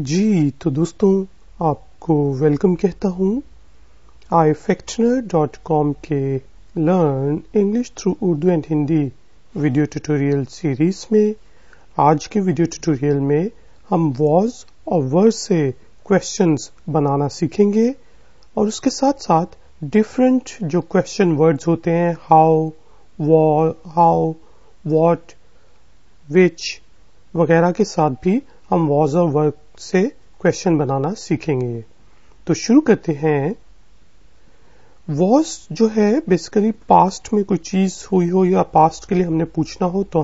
जी तो दोस्तों आपको वेलकम कहता हूँ ifactioner.com के learn English through Urdu and Hindi video tutorial series में आज के वीडियो ट्यूटोरियल में हम वॉज और वर से क्वेश्चंस बनाना सीखेंगे और उसके साथ साथ डिफरेंट जो क्वेश्चन वर्ड्स होते हैं हाउ व्हाट विच वगैरह के साथ भी हम वॉज और वर से क्वेश्चन बनाना सीखेंगे। तो शुरू करते हैं। वॉज जो है बेसिकली पास्ट में कोई चीज हुई हो या पास्ट के लिए हमने पूछना हो तो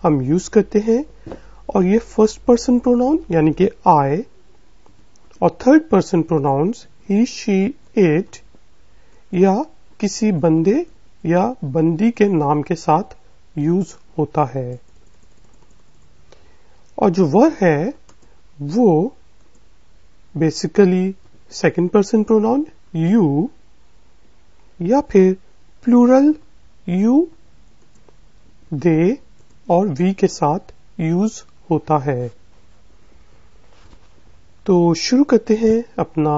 हम यूज करते हैं और ये फर्स्ट पर्सन प्रोनाउन यानी कि आई और third person pronouns he she it या किसी बंदे या बंदी के नाम के साथ यूज होता है। और जो वर है वो basically second person pronoun you या फिर प्लूरल यू दे और वी के साथ यूज होता है। तो शुरू करते हैं अपना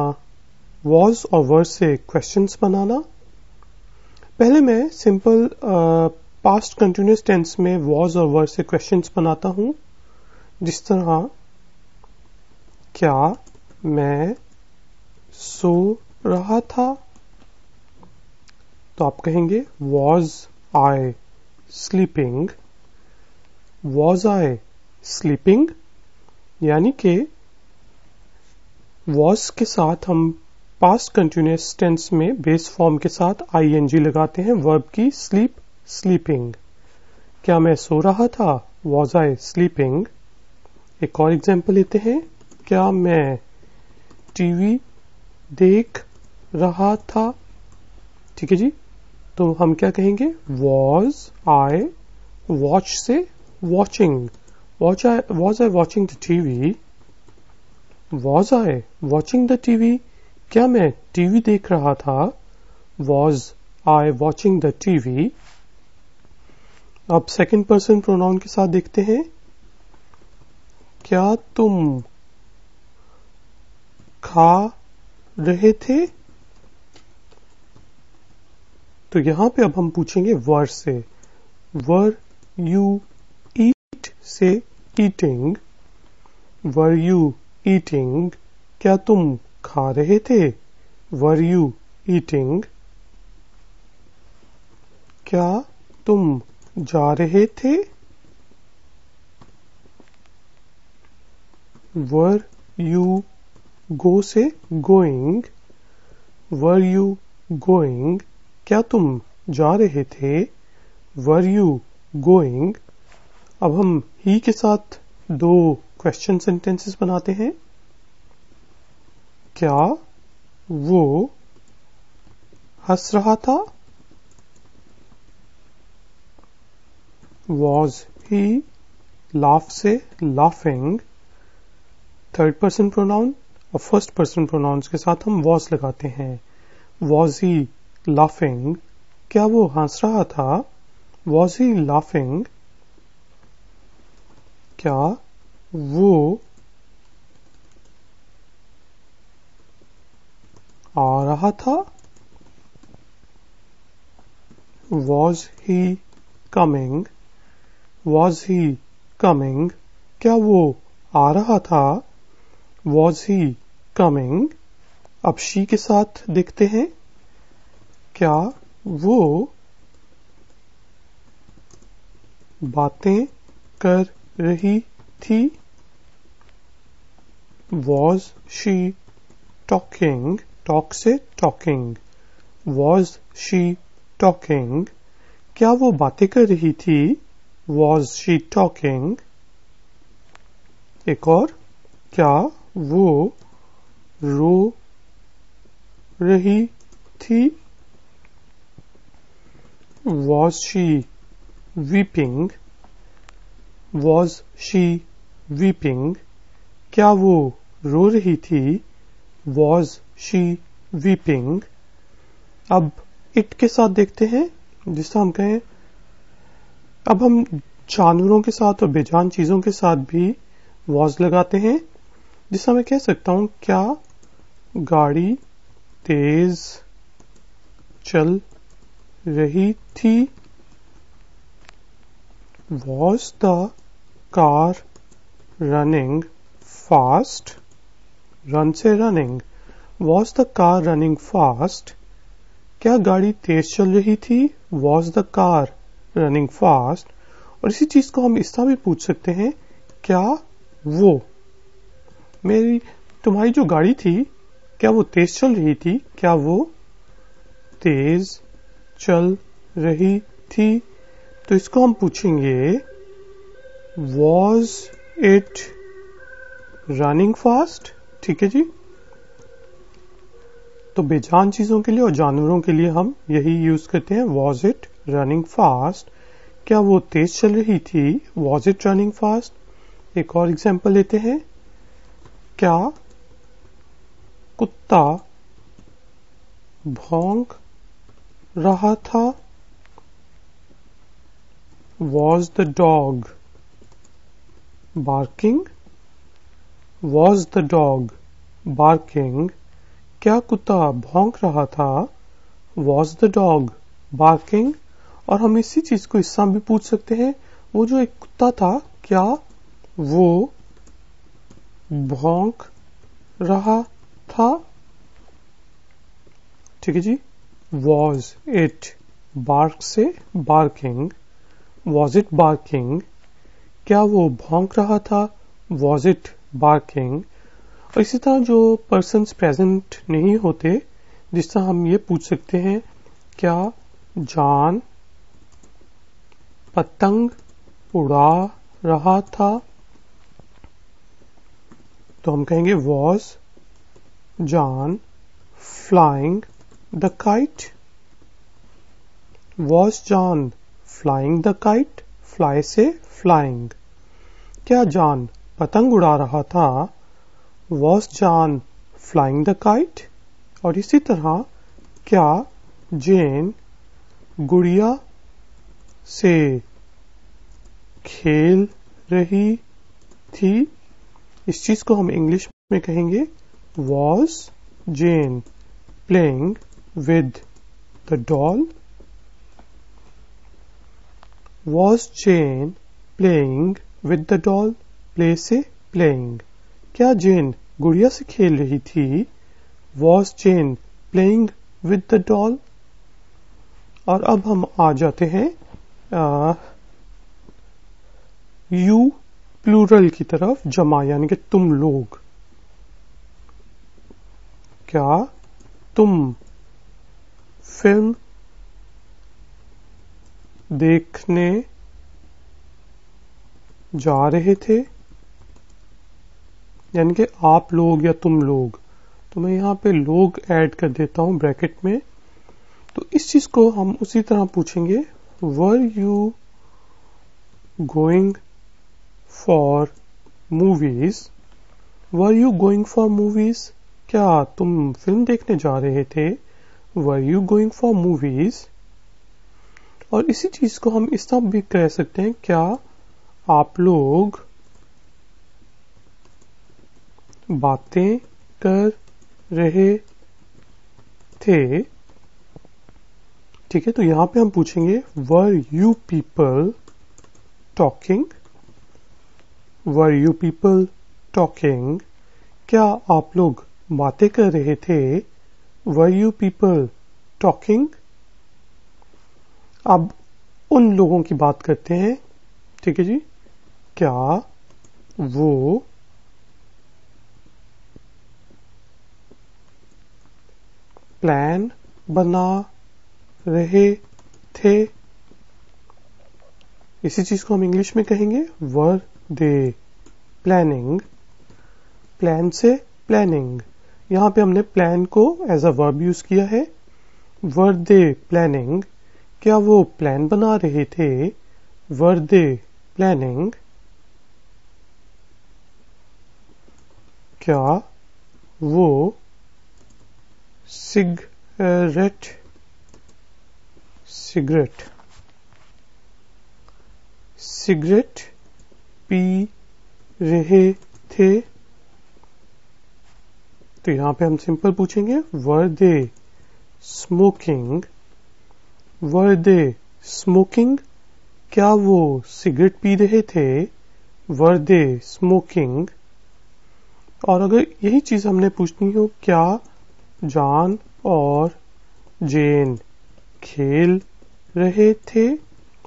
वॉज और वर से क्वेश्चंस बनाना। पहले मैं सिंपल पास्ट कंटिन्यूअस टेंस में वॉज और वर से क्वेश्चंस बनाता हूं, जिस तरह क्या मैं सो रहा था, तो आप कहेंगे was I sleeping. Was I sleeping यानी कि वॉज के साथ हम पास्ट कंटिन्यूअस टेंस में बेस फॉर्म के साथ आईएनजी लगाते हैं वर्ब की स्लीप स्लीपिंग। क्या मैं सो रहा था, वॉज आई स्लीपिंग। एक और एग्जाम्पल लेते हैं। क्या मैं टीवी देख रहा था, ठीक है जी, तो हम क्या कहेंगे वॉज आई वॉच से watching. Was I watching the TV. Was I watching the TV. क्या मैं टीवी देख रहा था, was I watching the TV. अब सेकंड पर्सन प्रोनाउन के साथ देखते हैं। क्या तुम खा रहे थे, तो यहां पे अब हम पूछेंगे वर से। वर यू ईट से ईटिंग। Were you eating. क्या तुम खा रहे थे, वर यू ईटिंग। क्या तुम जा रहे थे, वर यू गो से गोइंग। Were you going. क्या तुम जा रहे थे, वर यू गोइंग। अब हम ही के साथ दो क्वेश्चन सेंटेंसेस बनाते हैं। क्या वो हंस रहा था, वॉज ही लाफ से लाफिंग। थर्ड पर्सन प्रोनाउन और फर्स्ट पर्सन प्रोनाउंस के साथ हम वॉज लगाते हैं। Was he laughing. क्या वो हंस रहा था, वॉज ही लाफिंग। क्या वो आ रहा था, was he coming. Was he coming. क्या वो आ रहा था, वॉज ही कमिंग। अब शी के साथ देखते हैं। क्या वो बातें कर रही थी, वॉज शी टॉकिंग। टॉक से टॉकिंग। Was she talking. क्या वो बातें कर रही थी, वॉज शी टॉकिंग। एक और। क्या वो रो रही थी, was she weeping. Was she weeping. क्या वो रो रही थी, वॉज शी वीपिंग। अब इट के साथ देखते हैं, जिससे हम कहें। अब हम जानवरों के साथ और बेजान चीजों के साथ भी वॉज लगाते हैं। जिससे मैं कह सकता हूं क्या गाड़ी तेज चल रही थी। Was the car running fast? Run से running. Was the car running fast? क्या गाड़ी तेज चल रही थी? Was the car running fast? और इसी चीज को हम इस तरह भी पूछ सकते हैं, क्या वो तुम्हारी जो गाड़ी थी क्या वो तेज चल रही थी? क्या वो तेज चल रही थी? तो इसको हम पूछेंगे Was it running fast? ठीक है जी। तो बेजान चीजों के लिए और जानवरों के लिए हम यही यूज करते हैं, Was it running fast? क्या वो तेज चल रही थी? Was it running fast? एक और एग्जांपल लेते हैं, क्या कुत्ता भौंक रहा था? Was the dog barking? Was the dog barking? क्या कुत्ता भौंक रहा था? Was the dog barking? और हम इसी चीज को इससे भी पूछ सकते हैं, वो जो एक कुत्ता था क्या वो भौंक रहा था? ठीक है जी। Was it bark से barking? Was it barking? क्या वो भौंक रहा था? Was it barking? और इसी तरह जो पर्सन्स प्रेजेंट नहीं होते, जिस तरह हम ये पूछ सकते हैं, क्या जान पतंग उड़ा रहा था? तो हम कहेंगे Was John flying the kite? Was John flying the kite? Fly से flying. क्या जॉन पतंग उड़ा रहा था? Was John flying the kite? और इसी तरह क्या जेन गुड़िया से खेल रही थी? इस चीज को हम इंग्लिश में कहेंगे Was Jane playing with the doll? Was Jane playing with the doll? Play से playing. क्या जेन गुड़िया से खेल रही थी? Was Jane playing with the doll? और अब हम आ जाते हैं यू प्लूरल की तरफ, जमा यानी कि तुम लोग। क्या तुम फिल्म देखने जा रहे थे? यानी कि आप लोग या तुम लोग। तो मैं यहां पे लोग ऐड कर देता हूं ब्रैकेट में। तो इस चीज को हम उसी तरह पूछेंगे, वर you going for movies? Were you going for movies? क्या तुम फिल्म देखने जा रहे थे? Were you going for movies? और इसी चीज को हम इस तरह भी कह सकते हैं, क्या आप लोग बातें कर रहे थे? ठीक है, तो यहां पे हम पूछेंगे वर you people talking? Were you people talking? क्या आप लोग बातें कर रहे थे? Were you people talking? अब उन लोगों की बात करते हैं। ठीक है जी, क्या वो प्लान बना रहे थे? इसी चीज को हम इंग्लिश में कहेंगे वर दे प्लानिंग? प्लान से प्लानिंग। यहां पे हमने प्लान को एज अ वर्ब यूज किया है। वर दे प्लानिंग? क्या वो प्लान बना रहे थे? वर दे प्लानिंग? क्या वो सिगरेट पी रहे थे? तो यहां पे हम सिंपल पूछेंगे वर दे स्मोकिंग, वर दे स्मोकिंग, क्या वो सिगरेट पी रहे थे, वर दे स्मोकिंग। और अगर यही चीज हमने पूछनी हो क्या जॉन और जेन खेल रहे थे,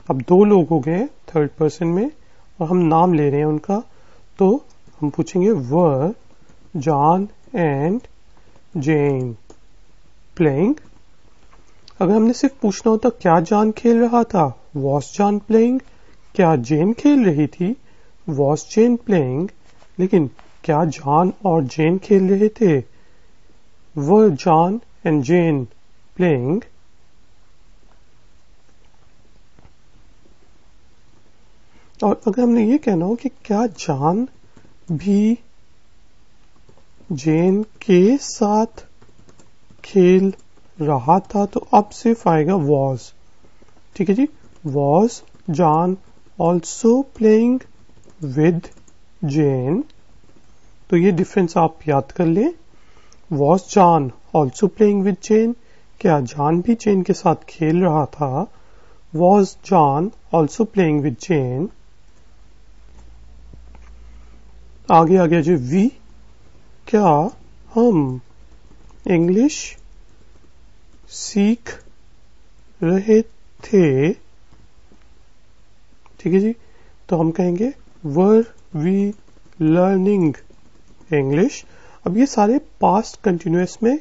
अब दो लोग हो गए थर्ड पर्सन में और हम नाम ले रहे हैं उनका, तो हम पूछेंगे वर जॉन एंड जेन प्लेइंग। अगर हमने सिर्फ पूछना होता क्या जॉन खेल रहा था, वॉज जॉन प्लेइंग, क्या जेन खेल रही थी, वॉज जेन प्लेइंग, लेकिन क्या जॉन और जेन खेल रहे थे, were John and Jane playing. और अगर हमने ये कहना हो कि क्या जॉन भी जेन के साथ खेल रहा था, तो अब सिर्फ आएगा वॉज। ठीक है जी, was John also playing with Jane. तो ये डिफरेंस आप याद कर लें, was John also playing with Jane, क्या जॉन भी जेन के साथ खेल रहा था, was John also playing with Jane. आगे आ गया जी वी, क्या हम इंग्लिश सीख रहे थे। ठीक है जी, तो हम कहेंगे वर वी लर्निंग इंग्लिश। अब ये सारे पास्ट कंटिन्यूअस में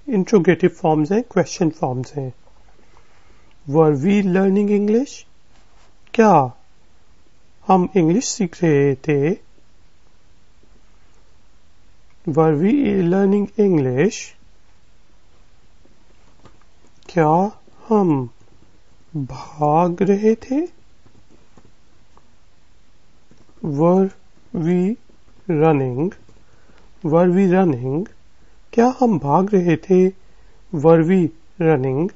इंट्रोगेटिव फॉर्म्स हैं, क्वेश्चन फॉर्म्स हैं। वर वी लर्निंग इंग्लिश, क्या हम इंग्लिश सीख रहे थे, वर वी लर्निंग इंग्लिश, क्या हम भाग रहे थे, were we running, were we running, क्या हम भाग रहे थे, वर वी रनिंग।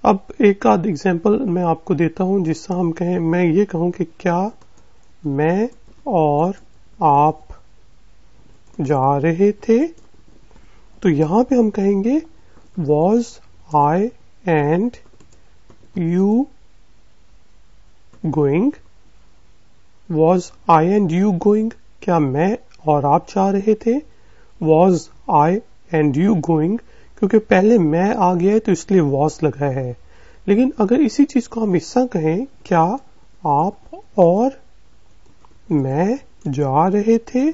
अब एक आध एग्जांपल मैं आपको देता हूं जिससे हम कहें, मैं ये कहूं कि क्या मैं और आप जा रहे थे, तो यहां पे हम कहेंगे was I and you going, was I and you going, क्या मैं और आप जा रहे थे, was I and you going, क्योंकि पहले मैं आ गया है तो इसलिए वॉज लगा है। लेकिन अगर इसी चीज को हम ऐसा कहें, क्या आप और मैं जा रहे थे,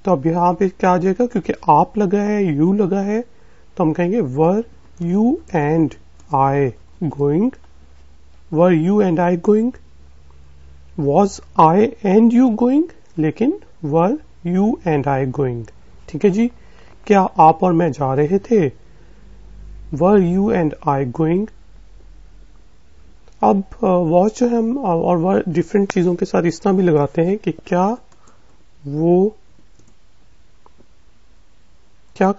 तो अब यहां पे क्या आ जाएगा, क्योंकि आप लगा है यू लगा है, तो हम कहेंगे were you and I going, were you and I going, was I and you going, लेकिन were you and I going. ठीक है जी, क्या आप और मैं जा रहे थे, were you and I going. अब वॉज जो हम और वर डिफरेंट चीजों के साथ इस तरह भी लगाते हैं कि क्या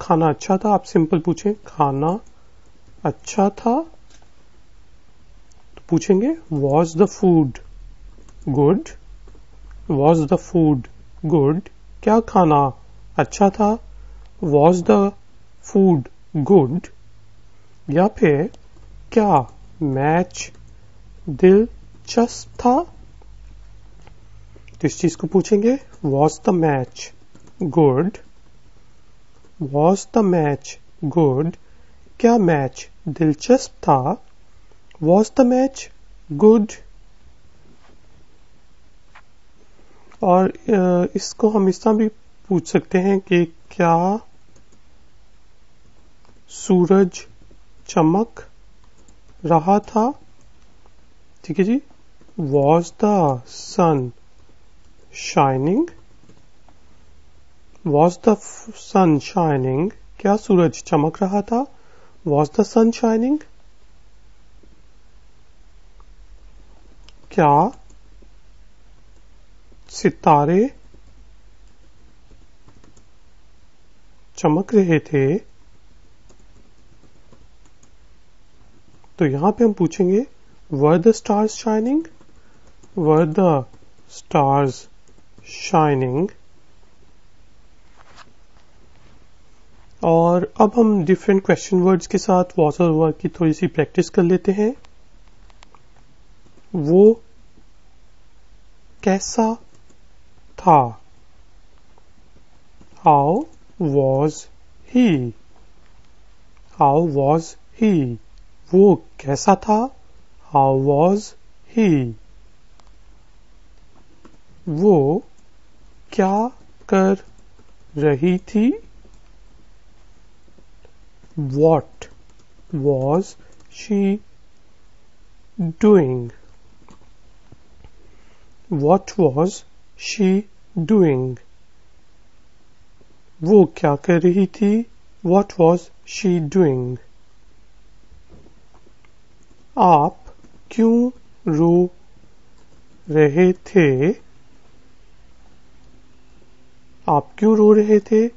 खाना अच्छा था। आप सिंपल पूछें खाना अच्छा था, तो पूछेंगे was the food good, was the food good, क्या खाना अच्छा था, वॉज द फूड गुड। या फिर क्या मैच दिलचस्प था, तो इस चीज को पूछेंगे was the match good, was the match good, क्या मैच दिलचस्प था, वॉज द मैच गुड। और इसको हम इस तरह भी पूछ सकते हैं कि क्या सूरज चमक रहा था। ठीक है जी, was the sun shining, was the sun shining, क्या सूरज चमक रहा था, वॉज द सन शाइनिंग। क्या सितारे चमक रहे थे, तो यहां पे हम पूछेंगे वर the stars shining, were the stars shining. और अब हम डिफरेंट क्वेश्चन वर्ड्स के साथ वॉज और वर की थोड़ी सी प्रैक्टिस कर लेते हैं। वो कैसा था? How was he? How was he? वो कैसा था? How was he? वो क्या कर रही थी? What was she doing? What was she doing? वो क्या कर रही थी? What was she doing? आप क्यों रो रहे थे? आप क्यों रो रहे थे?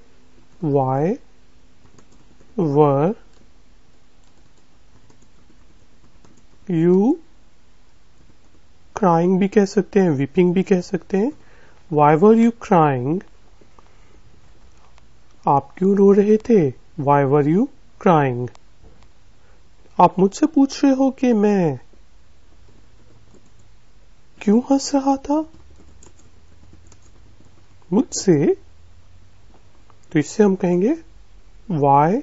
Why were you crying भी कह सकते हैं, weeping भी कह सकते हैं। Why were you crying? आप क्यों रो रहे थे? Why were you crying? आप मुझसे पूछ रहे हो कि मैं क्यों हंस रहा था? मुझसे, तो इससे हम कहेंगे Why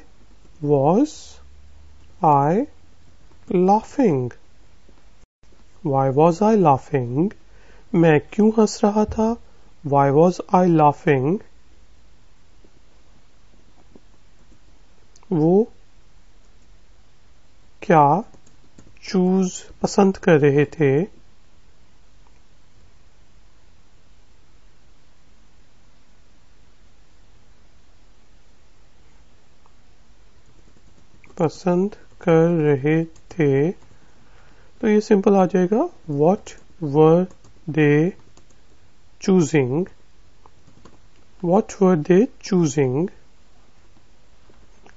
was I laughing? Why was I laughing? मैं क्यों हंस रहा था? Why was I laughing? वो क्या चूज पसंद कर रहे थे? पसंद कर रहे थे, तो ये सिंपल आ जाएगा What were they choosing? What were they choosing?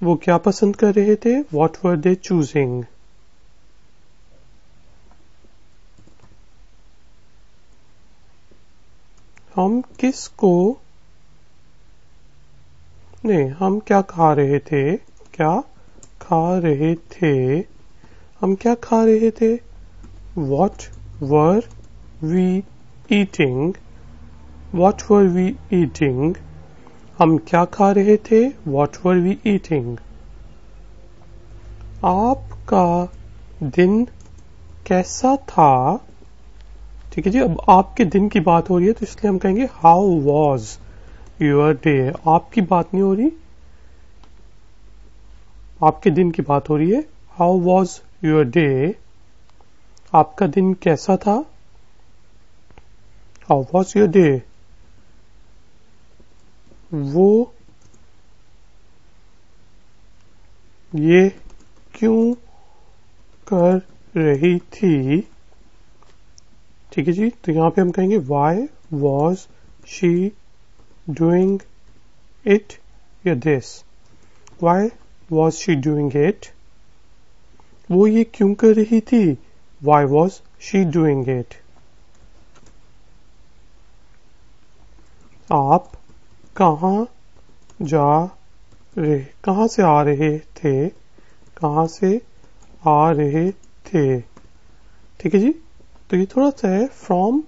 वो क्या पसंद कर रहे थे? What were they choosing? हम किसको, नहीं, हम क्या खा रहे थे? क्या खा रहे थे? हम क्या खा रहे थे? What were we eating? What were we eating? हम क्या खा रहे थे? What were we eating? आपका दिन कैसा था? ठीक है जी, अब आपके दिन की बात हो रही है तो इसलिए हम कहेंगे How was your day? आपकी बात नहीं हो रही, आपके दिन की बात हो रही है। How was your day? आपका दिन कैसा था? How was your day? वो ये क्यों कर रही थी? ठीक है जी, तो यहां पे हम कहेंगे Why was she doing it? या this? Why was she doing it? वो ये क्यों कर रही थी? Why was she doing it? आप कहाँ से आ रहे थे? कहाँ से आ रहे थे? ठीक है जी, तो ये थोड़ा सा है From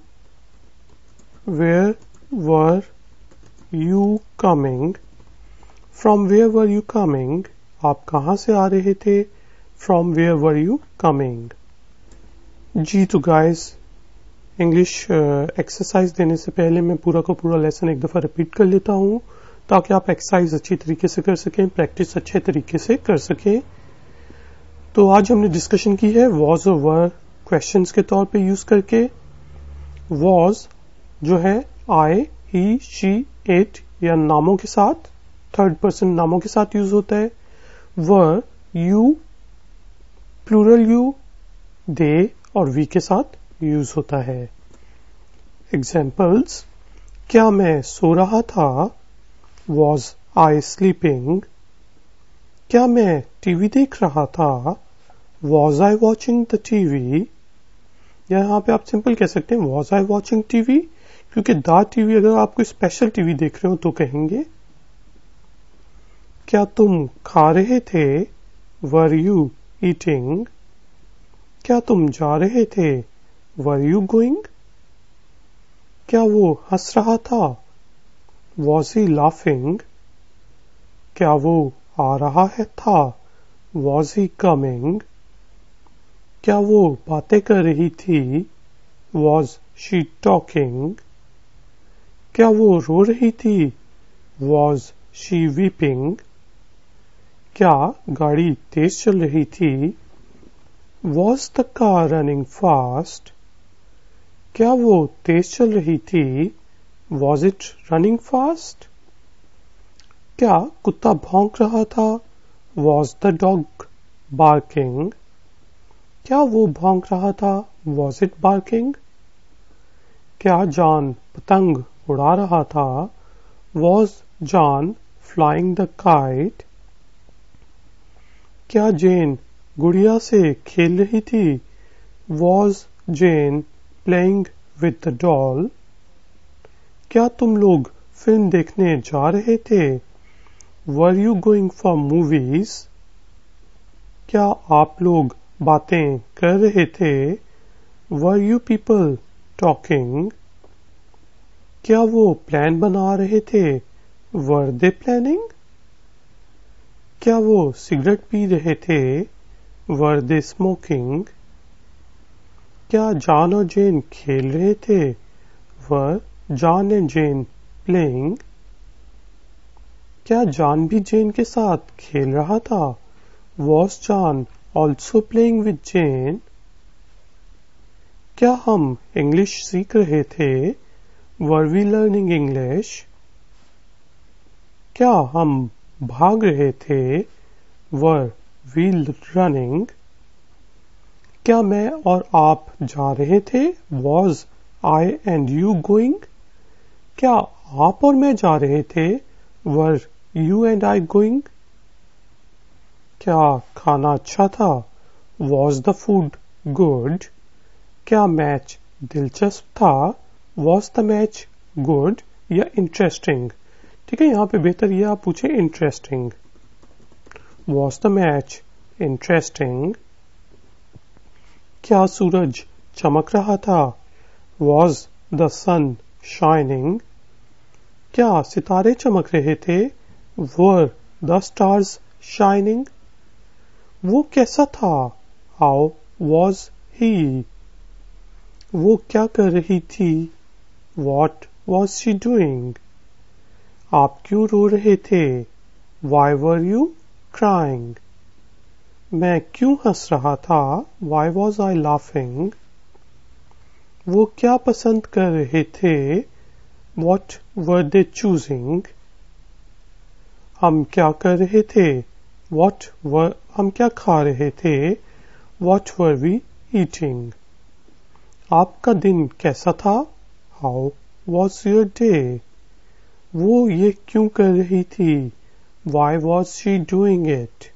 where were you coming? From where were you coming? आप कहाँ से आ रहे थे? From where were you coming? जी, तो गाइस, इंग्लिश एक्सरसाइज देने से पहले मैं पूरा का पूरा लेसन एक दफा रिपीट कर लेता हूँ ताकि आप एक्सरसाइज अच्छी तरीके से कर सकें, प्रैक्टिस अच्छे तरीके से कर सकें। तो आज हमने डिस्कशन की है वॉज और वर क्वेश्चंस के तौर पे यूज करके। वॉज जो है आई, ही, शी, इट या नामों के साथ, थर्ड पर्सन नामों के साथ यूज होता है। वर यू, प्लूरल यू, दे और वी के साथ यूज होता है। एग्जाम्पल्स, क्या मैं सो रहा था? Was I sleeping? क्या मैं टीवी देख रहा था? Was I watching the TV? या यहाँ पे आप सिंपल कह सकते हैं वॉज आई वॉचिंग टीवी, क्योंकि द टीवी अगर आप कोई स्पेशल टीवी देख रहे हो तो कहेंगे। क्या तुम खा रहे थे? Were you eating? क्या तुम जा रहे थे? Were you going? क्या वो हंस रहा था? Was he laughing? क्या वो आ रहा है था? Was he coming? क्या वो बातें कर रही थी? Was she talking? क्या वो रो रही थी? Was she weeping? क्या गाड़ी तेज चल रही थी? Was the car running fast? क्या वो तेज चल रही थी? Was it running fast? क्या कुत्ता भौंक रहा था? Was the dog barking? क्या वो भौंक रहा था? Was it barking? क्या जॉन पतंग उड़ा रहा था? Was John flying the kite? क्या जेन गुड़िया से खेल रही थी? Was Jane playing with the doll? क्या तुम लोग फिल्म देखने जा रहे थे? Were you going for movies? क्या आप लोग बातें कर रहे थे? Were you people talking? क्या वो प्लान बना रहे थे? वर दे प्लानिंग? क्या वो सिगरेट पी रहे थे? वर दे स्मोकिंग? क्या जॉन और जेन खेल रहे थे? Were John and Jane playing? क्या जॉन भी जेन के साथ खेल रहा था? Was John also playing with Jane? क्या हम इंग्लिश सीख रहे थे? Were we learning English? क्या हम भाग रहे थे? Were we running? क्या मैं और आप जा रहे थे? Was I and you going? क्या आप और मैं जा रहे थे? Were you and I going? क्या खाना अच्छा था? Was the food good? क्या मैच दिलचस्प था? वॉज द मैच गुड या इंटरेस्टिंग? ठीक है, यहां पे बेहतर ये आप पूछे interesting. Was the match interesting? क्या सूरज चमक रहा था? Was the sun shining? क्या सितारे चमक रहे थे? Were the stars shining? वो कैसा था? How was he? वो क्या कर रही थी? What was she doing? आप क्यों रो रहे थे? Why were you crying? मैं क्यों हंस रहा था? Why was I laughing? वो क्या पसंद कर रहे थे? What were they choosing? हम क्या कर रहे थे? हम क्या खा रहे थे? What were we eating? आपका दिन कैसा था? How was your day? वो ये क्यों कर रही थी? Why was she doing it?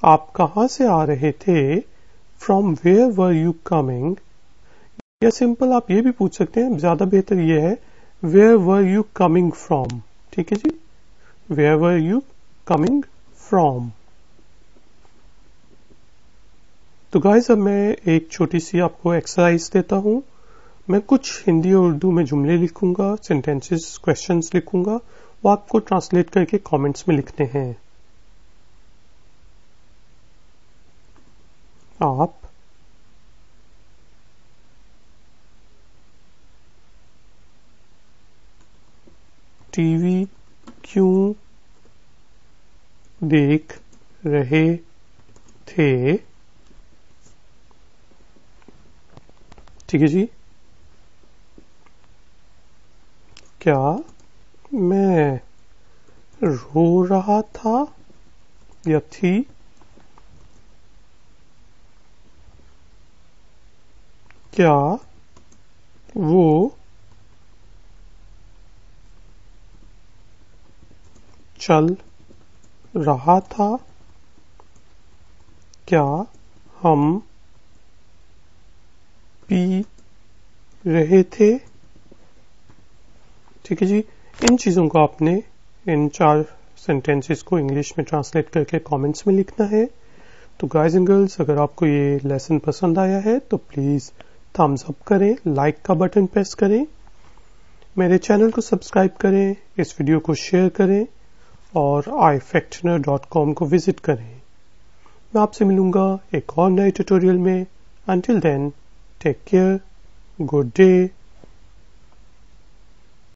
आप कहाँ से आ रहे थे? From where were you coming? या सिंपल आप ये भी पूछ सकते हैं, ज्यादा बेहतर ये है where were you coming from. ठीक है जी, where were you coming from. तो गाइस अब मैं एक छोटी सी आपको एक्सरसाइज देता हूं। मैं कुछ हिंदी और उर्दू में जुमले लिखूंगा, सेंटेंसेस, क्वेश्चंस लिखूंगा, वो आपको ट्रांसलेट करके कमेंट्स में लिखने हैं। आप टीवी क्यों देख रहे थे? ठीक है जी। क्या मैं रो रहा था या थी? क्या वो चल रहा था? क्या हम पी रहे थे? ठीक है जी, इन चीजों को आपने, इन 4 सेंटेंसेस को इंग्लिश में ट्रांसलेट करके कमेंट्स में लिखना है। तो गाइज एंड गर्ल्स, अगर आपको ये लेसन पसंद आया है तो प्लीज थम्स अप करें, लाइक का बटन प्रेस करें, मेरे चैनल को सब्सक्राइब करें, इस वीडियो को शेयर करें और ifactioner.com को विजिट करें। मैं आपसे मिलूंगा एक और नए ट्यूटोरियल में। Until then, take care, good day.